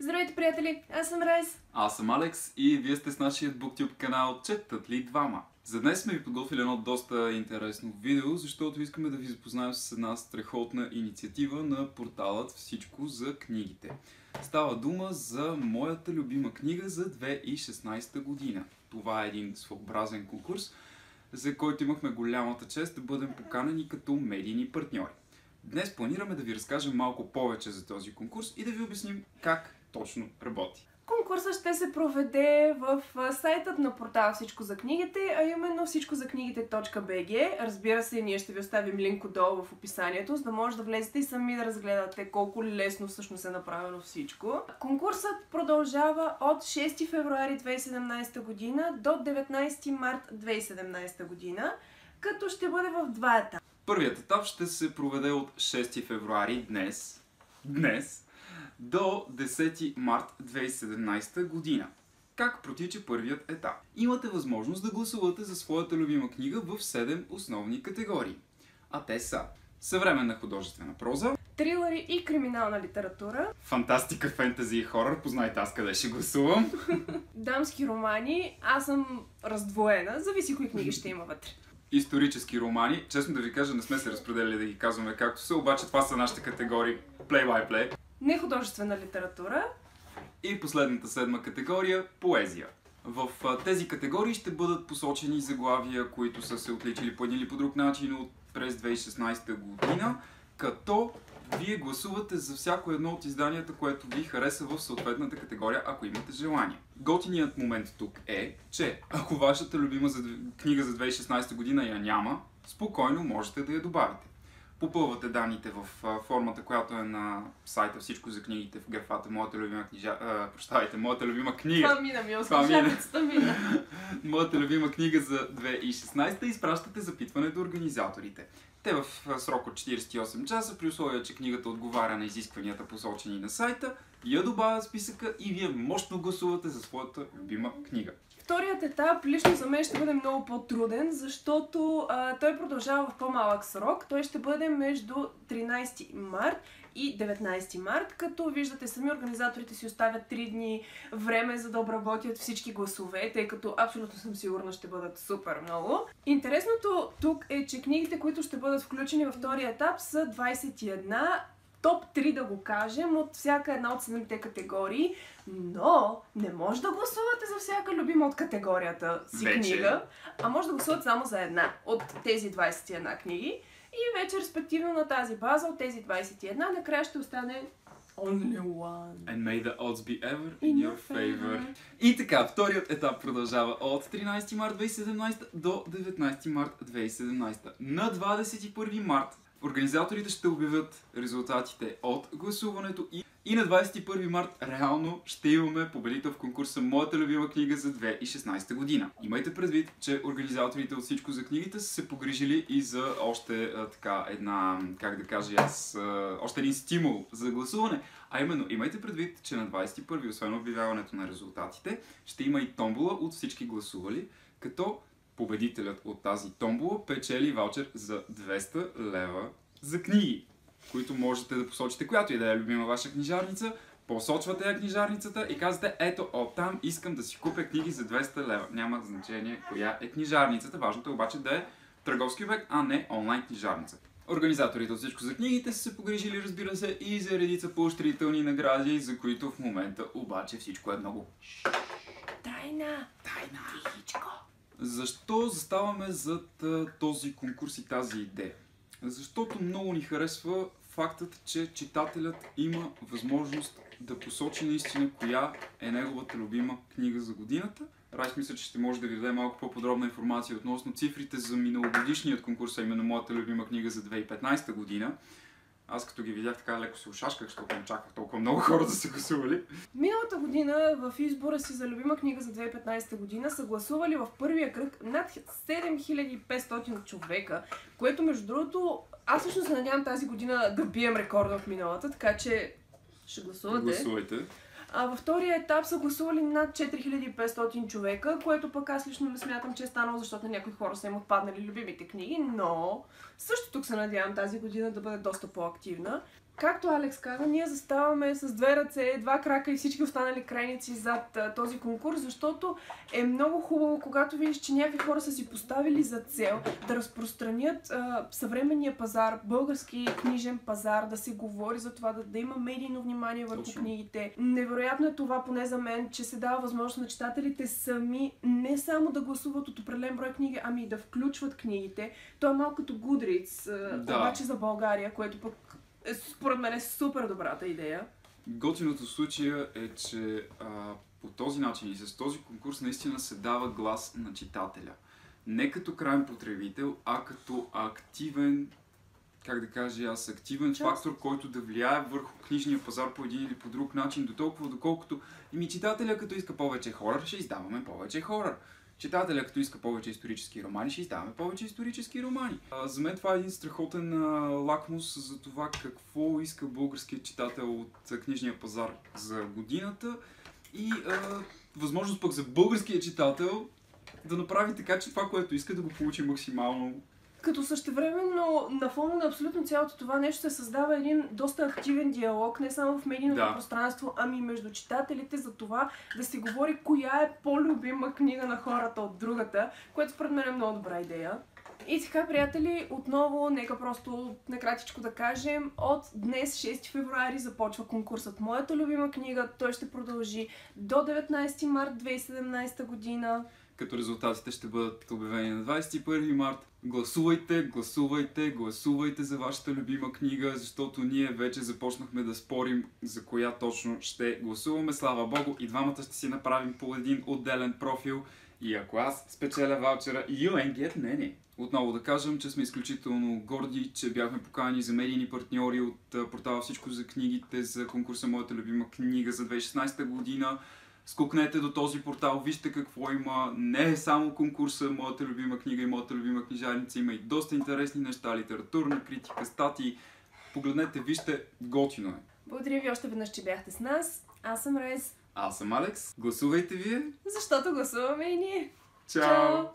Здравейте, приятели! Аз съм Райс. Аз съм Алекс и вие сте с нашия BookTube канал Четат ли двама? За днес сме ви подготвили едно доста интересно видео, защото искаме да ви запознаем с една страхотна инициатива на порталът Всичко за книгите. Става дума за моята любима книга за 2016 година. Това е един своеобразен конкурс, за който имахме голямата чест да бъдем поканени като медийни партньори. Днес планираме да ви разкажем малко повече за този конкурс и да ви обясним как точно работи. Конкурсът ще се проведе в сайтът на портала Всичко за книгите, а именно всичкозакнигите.bg. Разбира се, ние ще ви оставим линк отдолу в описанието, за да може да влезете и сами да разгледате колко лесно всъщност е направено всичко. Конкурсът продължава от 6 февруари 2017 година до 19 март 2017 година, като ще бъде в два етапа. Първият етап ще се проведе от 6 февруари днес до 10 март 2017 година. Как протича първият етап? Имате възможност да гласувате за своята любима книга в 7 основни категории. А те са съвременна художествена проза, Трилъри и криминална литература, фантастика, фентази и хорър, познайте аз къде ще гласувам, дамски романи, аз съм раздвоена, зависи кои книги ще има вътре. исторически романи. Честно да ви кажа, не сме се разпределили да ги казваме както са, обаче това са нашите категории play by play. Нехудожествена литература. И последната седма категория – поезия. В тези категории ще бъдат посочени заглавия, които са се отличили по един или по друг начин през 2016 година, като вие гласувате за всяко едно от изданията, което ви хареса в съответната категория, ако имате желание. Готиният момент тук е, че ако вашата любима книга за 2016 година я няма, спокойно можете да я добавите. Попълвате данните в формата, която е на сайта Всичко за книгите в графата моята любима моята любима книга. Това мина, мило, слушалицата мина. Моята любима книга за 2016 изпращате запитване до организаторите. Те в срок от 48 часа, при условие, че книгата отговаря на изискванията посочени на сайта, я добавят в списъка и вие мощно гласувате за своята любима книга. Вторият етап лично за мен ще бъде много по-труден, защото той продължава в по-малък срок. Той ще бъде между 13 март и 19 март, като виждате сами организаторите си оставят 3 дни време за да обработят всички гласове, тъй като абсолютно съм сигурна ще бъдат супер много. Интересното тук е, че книгите, които ще бъдат включени във втория етап са 21, топ 3 да го кажем, от всяка една от 7-те категории, но не може да гласувате за всяка любима от категорията си книга, а може да гласувате само за една от тези 21 книги и вече респективно на тази база от тези 21 накрая ще остане only one. And may the odds be ever in your favor. И така, вторият етап продължава от 13 март 2017 до 19 март 2017. На 21 март организаторите ще обявят резултатите от гласуването и на 21 март реално ще имаме победител в конкурса Моята любима книга за 2016 година. Имайте предвид, че организаторите от Всичко за книгите са се погрижили и за още още един стимул за гласуване. А именно, имайте предвид, че на 21 освен обявяването на резултатите, ще има и томбола от всички гласували, като победителят от тази томбола печели ваучер за 200 лева за книги, които можете да посочите която и да е любима ваша книжарница, посочвате я книжарницата и казвате: ето, оттам искам да си купя книги за 200 лева. Няма значение коя е книжарницата, важното е обаче да е търговски обект, а не онлайн книжарница. Организаторите от Всичко за книгите са се погрижили, разбира се, и за редица поощрителни награди, за които в момента обаче всичко е много Тайна! Тихичко! Защо заставаме зад този конкурс и тази идея? Защото много ни харесва фактът, че читателят има възможност да посочи наистина коя е неговата любима книга за годината. Райс мисля, че ще може да ви даде малко по-подробна информация относно цифрите за миналогодишният конкурс, а именно моята любима книга за 2015 година. Аз като ги видях така леко се ушашках, защото не чаках толкова много хора да се гласували. Миналата година в избора си за любима книга за 2015 година са гласували в първия кръг над 7500 човека, което между другото аз лично се надявам тази година да бием рекорда от миналата, така че ще гласувате. Гласувайте. А във втория етап са гласували над 4500 човека, което пък аз лично не смятам, че е станало, защото на някои хора са им отпаднали любимите книги, но също тук се надявам тази година да бъде доста по-активна. Както Алекс каза, ние заставаме с две ръце, два крака и всички останали крайници зад този конкурс, защото е много хубаво, когато видиш, че някакви хора са си поставили за цел да разпространят съвременния пазар, български книжен пазар, да се говори за това, да има медийно внимание върху книгите. Невероятно е това, поне за мен, че се дава възможност на читателите сами не само да гласуват от определен брой книги, ами и да включват книгите. То е малко като Goodreads, обаче за България, което пък според мен е супер добрата идея. Готиното в случая е, че по този начин и с този конкурс наистина се дава глас на читателя. Не като крайен потребител, а като активен, активен фактор, който да влияе върху книжния пазар по един или по друг начин, дотолкова доколкото читателя като иска повече хорър, ще издаваме повече хорър. Читателя, като иска повече исторически романи, ще издаваме повече исторически романи. За мен това е един страхотен лакмус за това какво иска българският читател от книжния пазар за годината и възможност пък за българския читател да направи така, че това, което иска, да го получи максимално. Като същевременно на фона на абсолютно цялото това нещо се създава един доста активен диалог, не само в медийното пространство, ами между читателите за това да се говори коя е по-любима книга на хората от другата, което според мен е много добра идея. И така, приятели, отново нека просто накратичко да кажем, от днес, 6 февруари, започва конкурсът Моята любима книга. Той ще продължи до 19 март 2017 година. Като резултатите ще бъдат обявени на 21 март. Гласувайте, гласувайте, гласувайте за вашата любима книга, защото ние вече започнахме да спорим за коя точно ще гласуваме. Слава Богу, и двамата ще си направим по един отделен профил. И ако аз спечеля ваучера, you ain't get many. Отново да кажем, че сме изключително горди, че бяхме поканени за медийни партньори от портала Всичко за книгите за конкурса Моята любима книга за 2016 година. Скукнете до този портал, вижте какво има. Не е само конкурса Моята любима книга и Моята любима книжарница. Има и доста интересни неща, литературна критика, статии. Погледнете, вижте, готино е. Благодаря ви още веднъж, че бяхте с нас. Аз съм Рез. Аз съм Алекс. Гласувайте вие. Защото гласуваме и ние. Чао!